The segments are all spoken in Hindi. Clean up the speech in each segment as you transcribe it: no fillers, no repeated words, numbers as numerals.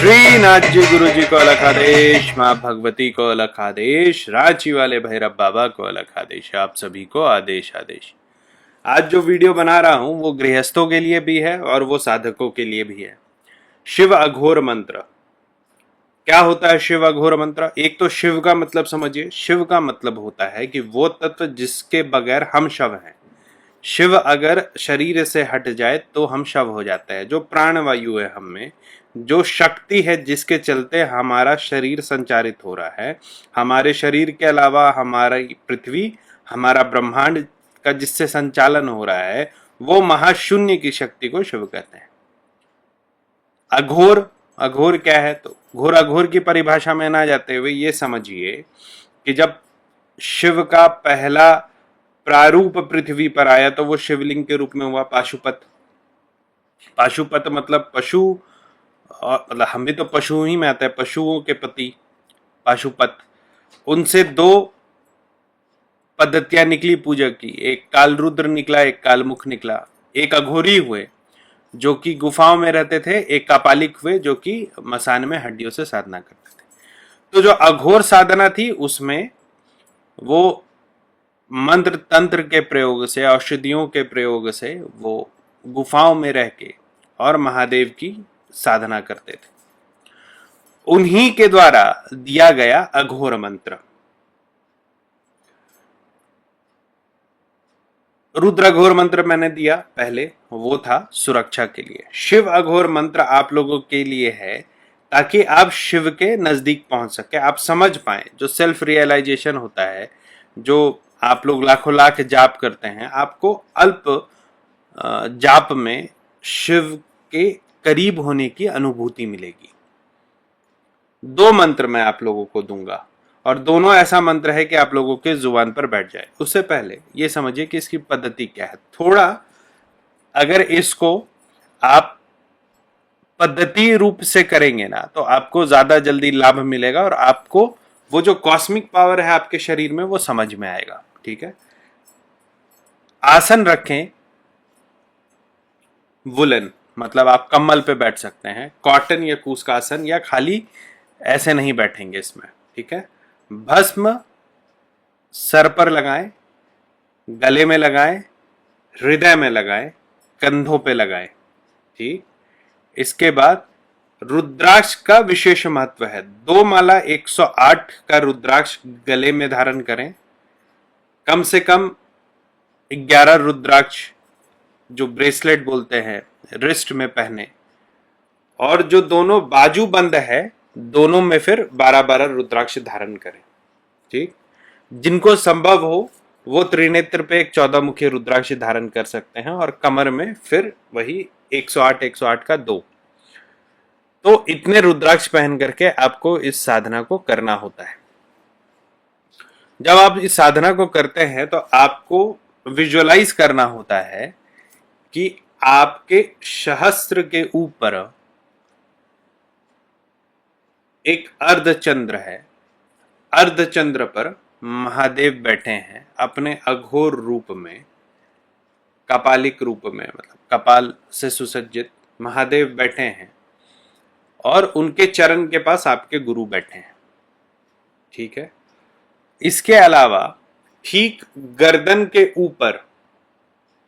श्रीनाथ जी गुरु जी को अलग आदेश, माँ भगवती को अलग आदेश, रांची वाले भैरव बाबा को अलग आदेश, आप सभी को आदेश आदेश। आज जो वीडियो बना रहा हूं वो गृहस्थों के लिए भी है और वो साधकों के लिए भी है। शिव अघोर मंत्र क्या होता है? शिव अघोर मंत्र, एक तो शिव का मतलब समझिए। शिव का मतलब होता है कि वो तत्व जिसके बगैर हम शव हैं। शिव अगर शरीर से हट जाए तो हम शव हो जाते हैं। जो प्राणवायु है हम में, जो शक्ति है जिसके चलते हमारा शरीर संचारित हो रहा है, हमारे शरीर के अलावा हमारी पृथ्वी, हमारा ब्रह्मांड का जिससे संचालन हो रहा है, वो महाशून्य की शक्ति को शिव कहते हैं। अघोर, अघोर क्या है? तो घोर अघोर की परिभाषा में ना जाते हुए ये समझिए कि जब शिव का पहला प्रारूप पृथ्वी पर आया तो वो शिवलिंग के रूप में हुआ पाशुपत। पाशुपत मतलब पशु, और मतलब हम भी तो पशु ही में आते हैं, पशुओं के पति पाशुपत। उनसे दो पद्धतियां निकली पूजा की, एक कालरुद्र निकला, एक कालमुख निकला। एक अघोरी हुए जो कि गुफाओं में रहते थे, एक कापालिक हुए जो कि मसान में हड्डियों से साधना करते थे। तो जो अघोर साधना थी उसमें वो मंत्र तंत्र के प्रयोग से, औषधियों के प्रयोग से वो गुफाओं में रह के और महादेव की साधना करते थे। उन्हीं के द्वारा दिया गया अघोर मंत्र। रुद्र अघोर मंत्र मैंने दिया पहले, वो था सुरक्षा के लिए। शिव अघोर मंत्र आप लोगों के लिए है ताकि आप शिव के नजदीक पहुंच सके, आप समझ पाए। जो सेल्फ रियलाइजेशन होता है, जो आप लोग लाखों लाख जाप करते हैं, आपको अल्प जाप में शिव के करीब होने की अनुभूति मिलेगी। दो मंत्र मैं आप लोगों को दूंगा और दोनों ऐसा मंत्र है कि आप लोगों के जुबान पर बैठ जाए। उससे पहले ये समझिए कि इसकी पद्धति क्या है। थोड़ा अगर इसको आप पद्धति रूप से करेंगे ना तो आपको ज्यादा जल्दी लाभ मिलेगा और आपको वो जो कॉस्मिक पावर है आपके शरीर में वो समझ में आएगा। ठीक है, आसन रखें वुलन, मतलब आप कम्बल पे बैठ सकते हैं, कॉटन या कूस का आसन, या खाली ऐसे नहीं बैठेंगे इसमें। ठीक है, भस्म सर पर लगाएं, गले में लगाएं, हृदय में लगाएं, कंधों पे लगाएं। ठीक, इसके बाद रुद्राक्ष का विशेष महत्व है। 2 माला 108 का रुद्राक्ष गले में धारण करें, कम से कम 11 रुद्राक्ष जो ब्रेसलेट बोलते हैं रिस्ट में पहने, और जो दोनों बाजू बंद है दोनों में फिर 12-12 रुद्राक्ष धारण करें। ठीक, जिनको संभव हो वो त्रिनेत्र पे एक 14 मुखी रुद्राक्ष धारण कर सकते हैं और कमर में फिर वही 108 का 2। तो इतने रुद्राक्ष पहन करके आपको इस साधना को करना होता है। जब आप इस साधना को करते हैं तो आपको विजुअलाइज करना होता है कि आपके सहस्त्र के ऊपर एक अर्धचंद्र है। अर्धचंद्र पर महादेव बैठे हैं अपने अघोर रूप में, कपालिक रूप में, मतलब कपाल से सुसज्जित महादेव बैठे हैं और उनके चरण के पास आपके गुरु बैठे हैं। ठीक है, इसके अलावा ठीक गर्दन के ऊपर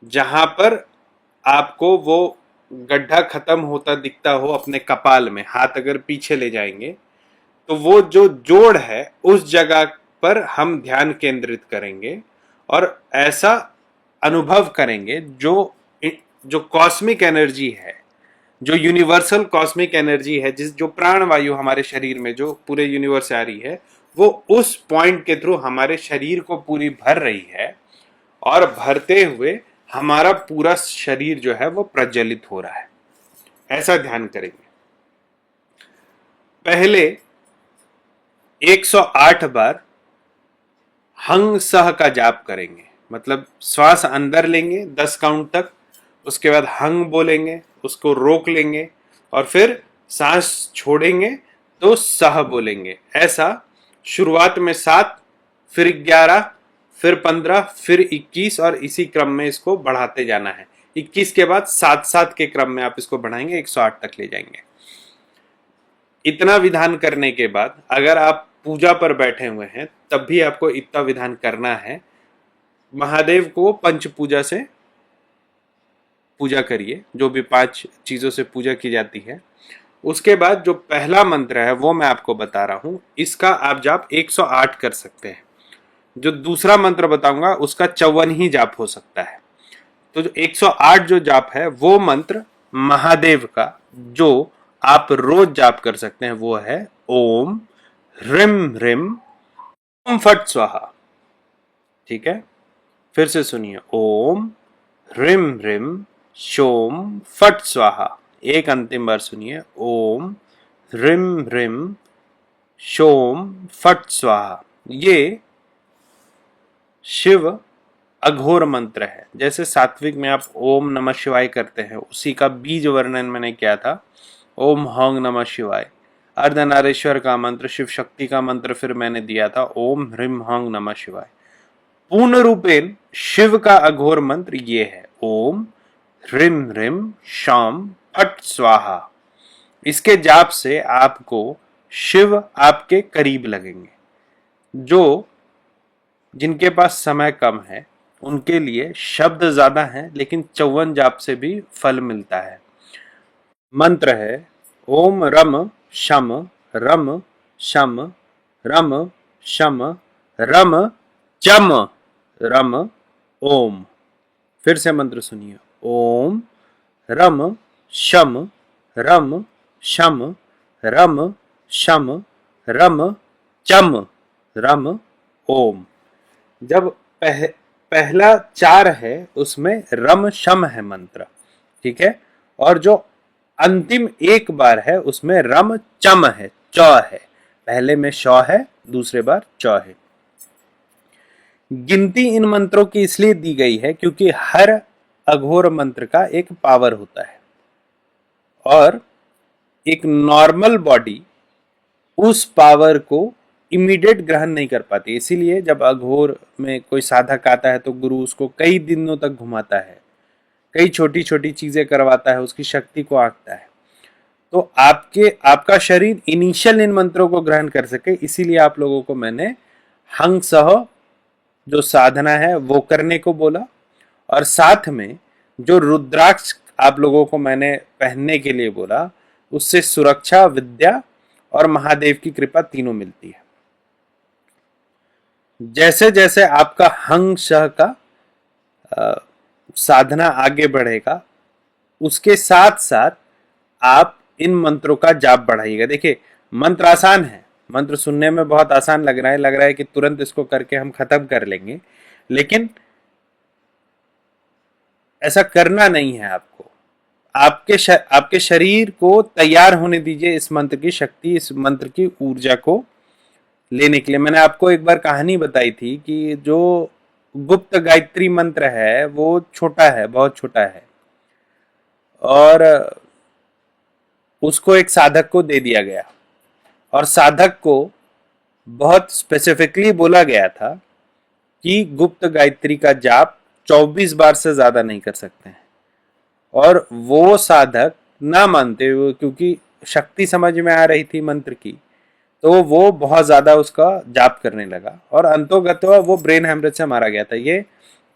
जहां पर आपको वो गड्ढा खत्म होता दिखता हो अपने कपाल में, हाथ अगर पीछे ले जाएंगे तो वो जो जोड़ है उस जगह पर हम ध्यान केंद्रित करेंगे और ऐसा अनुभव करेंगे जो कॉस्मिक एनर्जी है, जो यूनिवर्सल कॉस्मिक एनर्जी है, जो प्राणवायु हमारे शरीर में जो पूरे यूनिवर्स से आ रही है, वो उस पॉइंट के थ्रू हमारे शरीर को पूरी भर रही है और भरते हुए हमारा पूरा शरीर जो है वो प्रज्वलित हो रहा है। ऐसा ध्यान करेंगे। पहले 108 बार हंग सह का जाप करेंगे, मतलब श्वास अंदर लेंगे 10 काउंट तक, उसके बाद हंग बोलेंगे, उसको रोक लेंगे और फिर सांस छोड़ेंगे तो सह बोलेंगे। ऐसा शुरुआत में 7, फिर 11, फिर 15, फिर 21 और इसी क्रम में इसको बढ़ाते जाना है। 21 के बाद 7-7 के क्रम में आप इसको बढ़ाएंगे, 108 तक ले जाएंगे। इतना विधान करने के बाद अगर आप पूजा पर बैठे हुए हैं तब भी आपको इतना विधान करना है। महादेव को पंच पूजा से पूजा करिए, जो भी 5 चीजों से पूजा की जाती है। उसके बाद जो पहला मंत्र है वो मैं आपको बता रहा हूं, इसका आप जाप 108 कर सकते हैं। जो दूसरा मंत्र बताऊंगा उसका 54 ही जाप हो सकता है। तो जो 108 जो जाप है वो मंत्र महादेव का जो आप रोज जाप कर सकते हैं वो है ओम ह्रीम ह्रीम ओम फट स्वाहा। ठीक है, फिर से सुनिए, ओम ह्रीम ह्रीम शोम फट स्वाहा। एक अंतिम बार सुनिए, ओम ह्रीम ह्रीम शोम फट स्वाहा। ये शिव अघोर मंत्र है। जैसे सात्विक में आप ओम नमः शिवाय करते हैं, उसी का बीज वर्णन मैंने किया था, ओम हौंग नमः शिवाय। अर्धनारीश्वर का मंत्र, शिव शक्ति का मंत्र फिर मैंने दिया था ओम ह्रीम हौंग नमः शिवाय। पूर्ण रूपेण शिव का अघोर मंत्र ये है, ओम ह्रीम ह्रीम शाम फट स्वाहा। इसके जाप से आपको शिव आपके करीब लगेंगे। जो जिनके पास समय कम है उनके लिए शब्द ज्यादा हैं, लेकिन 54 जाप से भी फल मिलता है। मंत्र है ओम रम शम रम शम रम शम रम चम रम ओम। फिर से मंत्र सुनिए, ओम रम शम रम शम रम शम रम चम रम ओम। जब पहला 4 है उसमें रम शम है मंत्र, ठीक है, और जो अंतिम एक बार है उसमें रम चम है, चौ है। पहले में शौ है, दूसरे बार चौ है। गिनती इन मंत्रों की इसलिए दी गई है क्योंकि हर अघोर मंत्र का एक पावर होता है और एक नॉर्मल बॉडी उस पावर को इमीडिएट ग्रहण नहीं कर पाती। इसीलिए जब अघोर में कोई साधक आता है तो गुरु उसको कई दिनों तक घुमाता है, कई छोटी छोटी चीजें करवाता है, उसकी शक्ति को आंकता है। तो आपका शरीर इनिशियल इन मंत्रों को ग्रहण कर सके, इसीलिए आप लोगों को मैंने हंग सह जो साधना है वो करने को बोला, और साथ में जो रुद्राक्ष आप लोगों को मैंने पहनने के लिए बोला, उससे सुरक्षा, विद्या और महादेव की कृपा तीनों मिलती है। जैसे जैसे आपका हंग शह का साधना आगे बढ़ेगा, उसके साथ साथ आप इन मंत्रों का जाप बढ़ाइएगा। देखिए, मंत्र आसान है, मंत्र सुनने में बहुत आसान लग रहा है कि तुरंत इसको करके हम खत्म कर लेंगे, लेकिन ऐसा करना नहीं है। आपको आपके शरीर को तैयार होने दीजिए इस मंत्र की शक्ति, इस मंत्र की ऊर्जा को लेने के लिए। मैंने आपको एक बार कहानी बताई थी कि जो गुप्त गायत्री मंत्र है वो छोटा है, बहुत छोटा है, और उसको एक साधक को दे दिया गया और साधक को बहुत स्पेसिफिकली बोला गया था कि गुप्त गायत्री का जाप 24 बार से ज्यादा नहीं कर सकते हैं। और वो साधक ना मानते हुए, क्योंकि शक्ति समझ में आ रही थी मंत्र की, तो वो बहुत ज्यादा उसका जाप करने लगा और अंतोगत्वा वो ब्रेन हेमरेज से मारा गया था। ये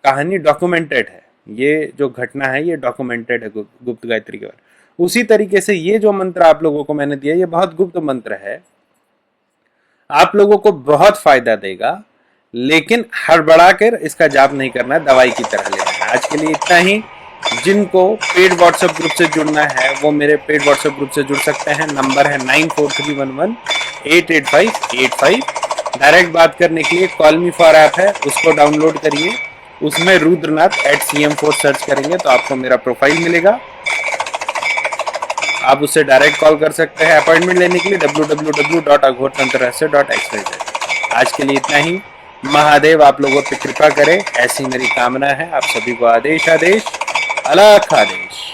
कहानी डॉक्यूमेंटेड है, ये जो घटना है ये डॉक्यूमेंटेड है गुप्त गायत्री के बारे। उसी तरीके से ये जो मंत्र आप लोगों को मैंने दिया, ये बहुत गुप्त मंत्र है, आप लोगों को बहुत फायदा देगा, लेकिन हड़बड़ा कर इसका जाप नहीं करना, दवाई की तरह लेना है। आज के लिए इतना ही। जिनको पेड व्हाट्सएप ग्रुप से जुड़ना है वो मेरे पेड व्हाट्सएप ग्रुप से जुड़ सकते हैं। नंबर है 9431188585। डायरेक्ट बात करने के लिए कॉल मी फॉर ऐप है, उसको डाउनलोड करिए। उसमें रुद्रनाथ@cm4 सर्च करेंगे तो आपको मेरा प्रोफाइल मिलेगा, आप उससे डायरेक्ट कॉल कर सकते हैं अपॉइंटमेंट लेने के लिए www.aghortantrahasya.xyz। आज के लिए इतना ही। महादेव आप लोगों पर कृपा करे, ऐसी मेरी कामना है। आप सभी को आदेश आदेश, अलख आदेश।